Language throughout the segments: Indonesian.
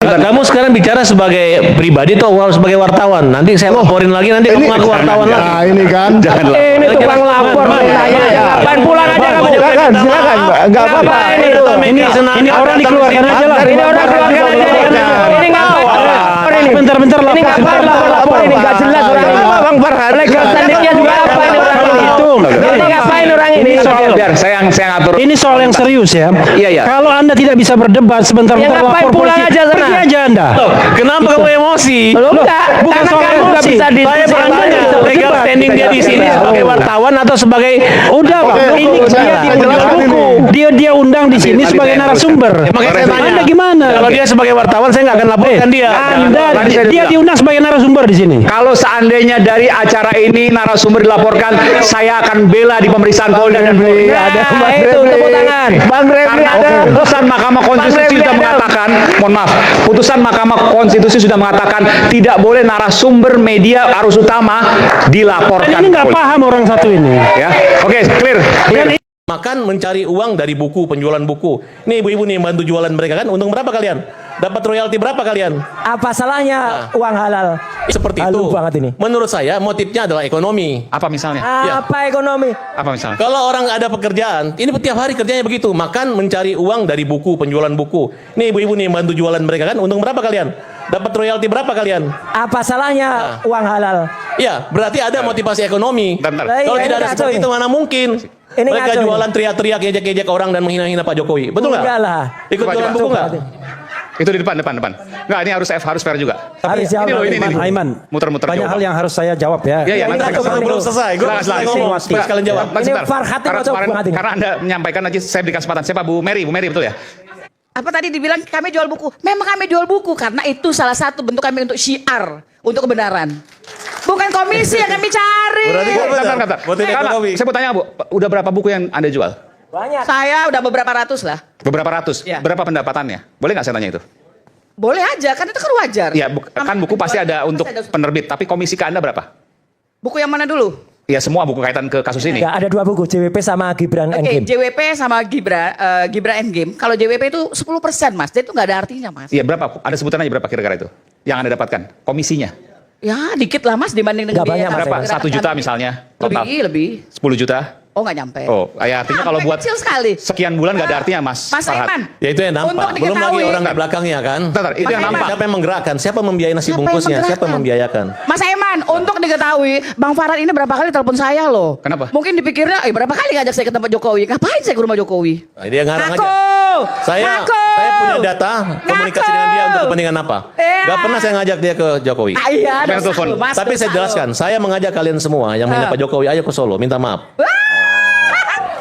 Kamu sekarang bicara sebagai pribadi atau sebagai wartawan? Nanti saya laporin lagi, nanti kamu ngaku wartawan lagi. Nah, ini kan. Ini tukang lapor. Ngapain pulang aja kamu? Silakan, enggak apa-apa. Ini orang dikeluarkan aja lah. Ini orang keluarkan aja. Ini ngapain? Bentar-bentar Ini ngapain lapor ini? Nggak jelas orang ini. Bang Farhan. Legal standingnya juga apa ini orang ini? Ini ngapain orang ini? Biar saya ngatur. Ini soal yang serius ya. Iya. Kalau Anda tidak bisa berdebat sebentar Ya, ngapain lapor pulang polisi, aja sana? pergi aja Anda. Kenapa kamu emosi? Loh, enggak. bukan Karena soal kamu nggak emosi. bisa di. Saya bertanya legal standing dia di sini sebagai wartawan atau sebagai Udah, Bang. Ini dia diundang buku. Dia undang di sini sebagai narasumber. Makanya saya tanya. Anda gimana? Kalau dia sebagai wartawan saya nggak akan laporkan dia. Dia diundang sebagai narasumber di sini. Kalau seandainya dari acara ini narasumber dilaporkan, saya akan bela di pemeriksaan Polda dan Polri. Nah, itu tepuk tangan. Bang Refli Karena ada. putusan Mahkamah Konstitusi sudah mengatakan, mohon maaf, putusan Mahkamah Konstitusi sudah mengatakan tidak boleh narasumber media arus utama dilaporkan. Ini nggak paham orang satu ini. Ya, oke, clear. Makan mencari uang dari buku, penjualan buku. Nih ibu-ibu nih bantu jualan mereka kan. Untung berapa kalian? Dapat royalti berapa kalian? Apa salahnya uang halal? Seperti Halu itu. banget ini. Menurut saya motifnya adalah ekonomi. Apa misalnya? Apa ekonomi? Apa misalnya? Kalau orang ada pekerjaan, ini tiap hari kerjanya begitu. Makan mencari uang dari buku, penjualan buku. Nih ibu-ibu nih bantu jualan mereka kan. Untung berapa kalian? Dapat royalti berapa kalian? Apa salahnya uang halal? Ya, berarti ada motivasi ekonomi. Bentar. Kalau Iya, tidak ada ngaco seperti ini. itu mana mungkin. Ini Mereka ngaco ini. jualan teriak-teriak, ejek-ejek orang dan menghina-hina Pak Jokowi. Betul nggak? Enggak lah. Ikut Coba, jualan coba. buku nggak? Itu di depan. Enggak, ini harus fair juga. Harus jawab. ini loh, ini. Aiman, Muter-muter banyak jawab. hal yang harus saya jawab ya. Iya, Ini nanti ngaco saya- Belum selesai. Gue Silakan. ngomong. Sekalian jawab. Mas, Ini sebentar. Farhat yang Karena ngaco kemarin, banget ini. karena Anda menyampaikan aja, saya beri kesempatan. Siapa Bu Mary? Bu Mary betul ya? Apa tadi dibilang kami jual buku? Memang kami jual buku karena itu salah satu bentuk kami untuk syiar, untuk kebenaran. Bukan komisi yang kami cari. Berarti kan benar. Bentar. Motif Karena, ekonomi. saya mau tanya Bu, udah berapa buku yang Anda jual? Banyak. Saya udah beberapa ratus lah. Beberapa ratus. Ya. Berapa pendapatannya? Boleh nggak saya tanya itu? Boleh aja, kan itu kan wajar. Iya, kan buku pasti ada untuk Pasti ada. penerbit, tapi komisi ke Anda berapa? Buku yang mana dulu? Ya semua buku kaitan ke kasus ini. Enggak, ada dua buku, JWP sama Gibran Oke, Endgame. JWP sama Gibran Endgame. Kalau JWP itu 10%, Mas. Jadi itu nggak ada artinya, Mas. Iya berapa? Ada sebutan aja berapa kira-kira itu? Yang Anda dapatkan? Komisinya? Ya, dikit lah, Mas, dibanding dengan Nggak banyak, Mas. Berapa? gerakan 1 juta kami. misalnya total? Lebih. 10 juta? Oh, nggak nyampe. Oh, ya artinya kalau buat kecil sekali. sekian bulan nggak ada artinya Mas Mas Farhat. Aiman. Ya itu yang nampak. Untuk Belum lagi diketahui. orang di belakangnya kan. Bentar, itu yang Mas nampak. Siapa yang menggerakkan? Siapa membiayai nasi Siapa yang bungkusnya? Siapa yang menggerakkan? membiayakan? Mas Aiman, untuk diketahui, Bang Farhan ini berapa kali telepon saya loh. Kenapa? Mungkin dipikirnya, berapa kali ngajak saya ke tempat Jokowi? Ngapain saya ke rumah Jokowi? Nah, dia ngarang Ngaku! aja. Saya punya data komunikasi Ngaku! dengan dia untuk kepentingan apa? Iya. Gak pernah saya ngajak dia ke Jokowi. Ah, iya, Siapa yang dosa telepon? lu, Mas, Tapi saya dosa jelaskan, lu. saya mengajak kalian semua yang menghina Pak Jokowi, ayo ke Solo, minta maaf.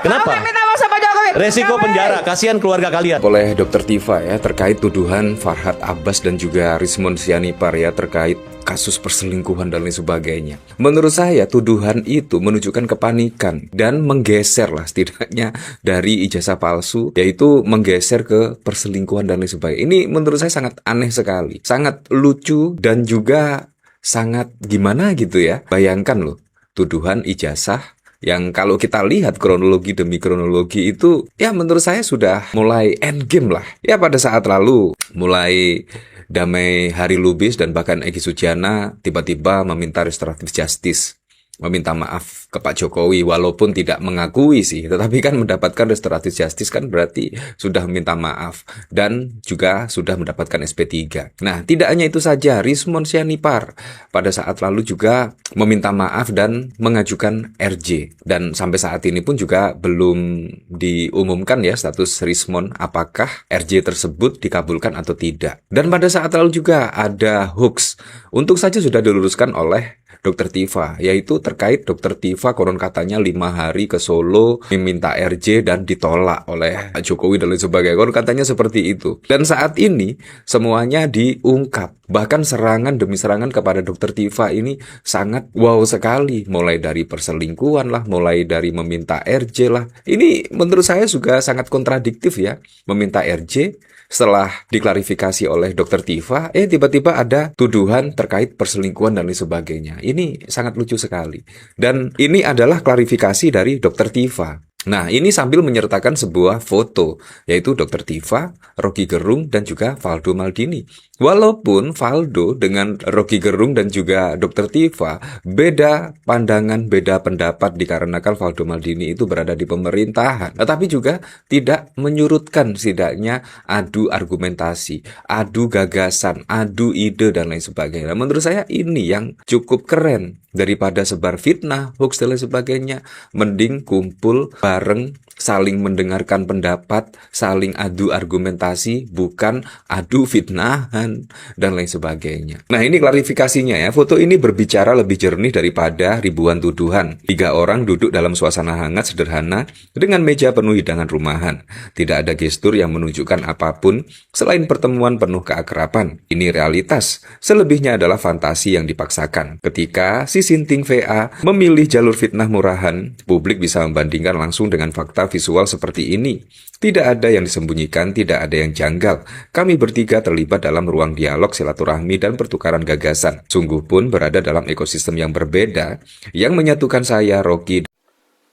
Kenapa? Apa yang minta maaf sama Jokowi? Resiko Ngapain? penjara, kasihan keluarga kalian. Oleh Dr. Tifa ya terkait tuduhan Farhat Abbas dan juga Rismond Sianipar ya terkait kasus perselingkuhan dan lain sebagainya. Menurut saya tuduhan itu menunjukkan kepanikan dan menggeser lah setidaknya dari ijazah palsu, yaitu menggeser ke perselingkuhan dan lain sebagainya. Ini menurut saya sangat aneh sekali, sangat lucu dan juga sangat gimana gitu ya. Bayangkan loh, tuduhan ijazah yang kalau kita lihat kronologi demi kronologi itu ya menurut saya sudah mulai endgame lah. Ya pada saat lalu mulai Damai Hari Lubis dan bahkan Egy Sujana tiba-tiba meminta restoratif justice, meminta maaf ke Pak Jokowi walaupun tidak mengakui sih, tetapi kan mendapatkan restoratif justice kan berarti sudah minta maaf dan juga sudah mendapatkan SP3. Nah, tidak hanya itu saja, Rismond Sianipar pada saat lalu juga meminta maaf dan mengajukan RJ dan sampai saat ini pun juga belum diumumkan ya status Rismond apakah RJ tersebut dikabulkan atau tidak. Dan pada saat lalu juga ada hoax, untung saja sudah diluruskan oleh Dr. Tifa, yaitu terkait Dr. Tifa konon katanya 5 hari ke Solo meminta RJ dan ditolak oleh Jokowi dan lain sebagainya. Konon katanya seperti itu. Dan saat ini semuanya diungkap. Bahkan serangan demi serangan kepada Dr. Tifa ini sangat wow sekali. Mulai dari perselingkuhan lah, mulai dari meminta RJ lah. Ini menurut saya juga sangat kontradiktif ya. Meminta RJ setelah diklarifikasi oleh Dr. Tifa, tiba-tiba ada tuduhan terkait perselingkuhan dan lain sebagainya. Ini sangat lucu sekali. Dan ini adalah klarifikasi dari Dr. Tifa. Nah, ini sambil menyertakan sebuah foto, yaitu Dr. Tifa, Rocky Gerung, dan juga Valdo Maldini. Walaupun Valdo dengan Rocky Gerung dan juga Dr. Tifa beda pandangan, beda pendapat dikarenakan Valdo Maldini itu berada di pemerintahan. Tetapi juga tidak menyurutkan setidaknya adu argumentasi, adu gagasan, adu ide dan lain sebagainya. Menurut saya ini yang cukup keren. Daripada sebar fitnah, hoax dan lain sebagainya, mending kumpul bareng, saling mendengarkan pendapat, saling adu argumentasi, bukan adu fitnahan dan lain sebagainya. Nah, ini klarifikasinya ya. Foto ini berbicara lebih jernih daripada ribuan tuduhan. 3 orang duduk dalam suasana hangat sederhana dengan meja penuh hidangan rumahan. Tidak ada gestur yang menunjukkan apapun selain pertemuan penuh keakraban. Ini realitas. Selebihnya adalah fantasi yang dipaksakan. Ketika si Sinting VA memilih jalur fitnah murahan, publik bisa membandingkan langsung dengan fakta visual seperti ini. Tidak ada yang disembunyikan, tidak ada yang janggal. Kami bertiga terlibat dalam ruang dialog, silaturahmi, dan pertukaran gagasan. Sungguh pun berada dalam ekosistem yang berbeda, yang menyatukan saya, Rocky.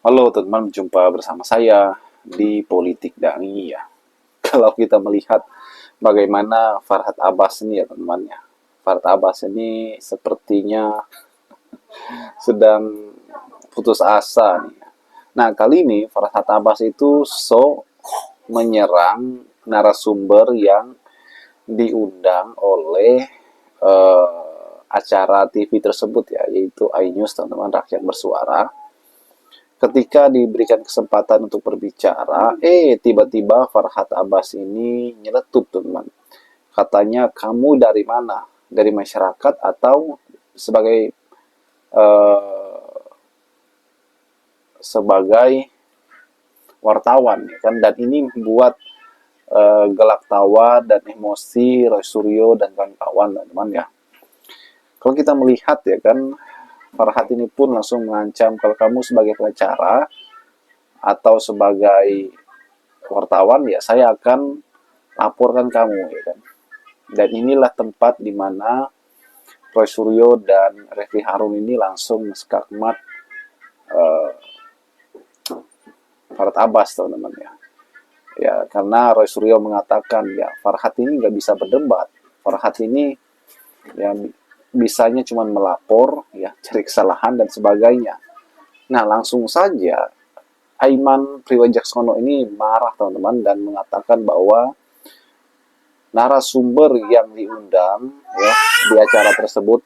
Halo teman-teman, berjumpa bersama saya di Politik Dani ya. Kalau kita melihat bagaimana Farhad Abbas ini ya teman-teman ya. Farhad Abbas ini sepertinya sedang putus asa nih. Nah, kali ini Farhad Abbas itu menyerang narasumber yang diundang oleh acara TV tersebut ya, yaitu iNews, teman-teman, Rakyat Bersuara. Ketika diberikan kesempatan untuk berbicara, tiba-tiba Farhad Abbas ini nyeletuk, teman-teman. Katanya, kamu dari mana? Dari masyarakat atau sebagai wartawan ya kan, dan ini membuat gelak tawa dan emosi Roy Suryo dan kawan-kawan teman-teman ya. Kalau kita melihat ya kan, Farhad ini pun langsung mengancam, kalau kamu sebagai pengacara atau sebagai wartawan ya saya akan laporkan kamu ya kan. Dan inilah tempat di mana Roy Suryo dan Refli Harun ini langsung skakmat Farhad Abbas, teman-teman ya. Ya, karena Roy Suryo mengatakan ya Farhad ini nggak bisa berdebat. Farhad ini ya bisanya cuma melapor, ya cari kesalahan dan sebagainya. Nah, langsung saja Aiman Priwajaksono ini marah, teman-teman, dan mengatakan bahwa narasumber yang diundang ya di acara tersebut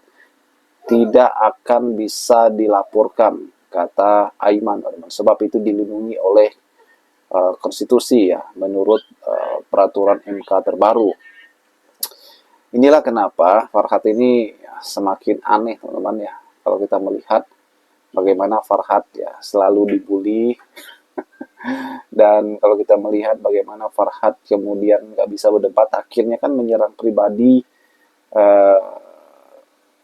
tidak akan bisa dilaporkan, kata Aiman, teman-teman, sebab itu dilindungi oleh konstitusi ya, menurut peraturan MK terbaru. Inilah kenapa Farhad ini semakin aneh, teman-teman ya, kalau kita melihat bagaimana Farhad ya selalu dibully. Dan kalau kita melihat bagaimana Farhad kemudian nggak bisa berdebat, akhirnya kan menyerang pribadi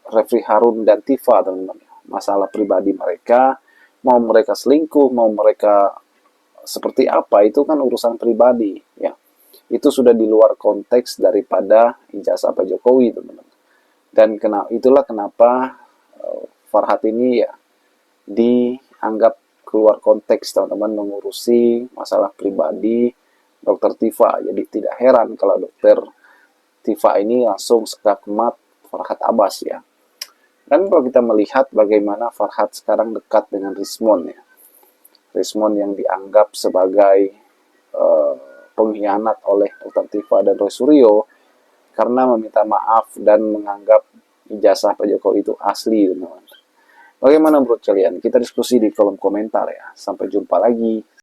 Refli Harun dan Tifa, teman-teman. Masalah pribadi mereka, mau mereka selingkuh, mau mereka seperti apa, itu kan urusan pribadi ya. Itu sudah di luar konteks daripada ijazah Pak Jokowi, teman-teman. Dan itulah kenapa Farhad ini ya dianggap keluar konteks, teman-teman, mengurusi masalah pribadi Dr. Tifa. Jadi tidak heran kalau Dr. Tifa ini langsung skakmat Farhad Abbas ya. Dan kalau kita melihat bagaimana Farhad sekarang dekat dengan Rismon ya. Rismon yang dianggap sebagai pengkhianat oleh Dr. Tifa dan Roy Suryo karena meminta maaf dan menganggap ijazah Pak Jokowi itu asli, teman-teman. Bagaimana menurut kalian? Kita diskusi di kolom komentar ya. Sampai jumpa lagi.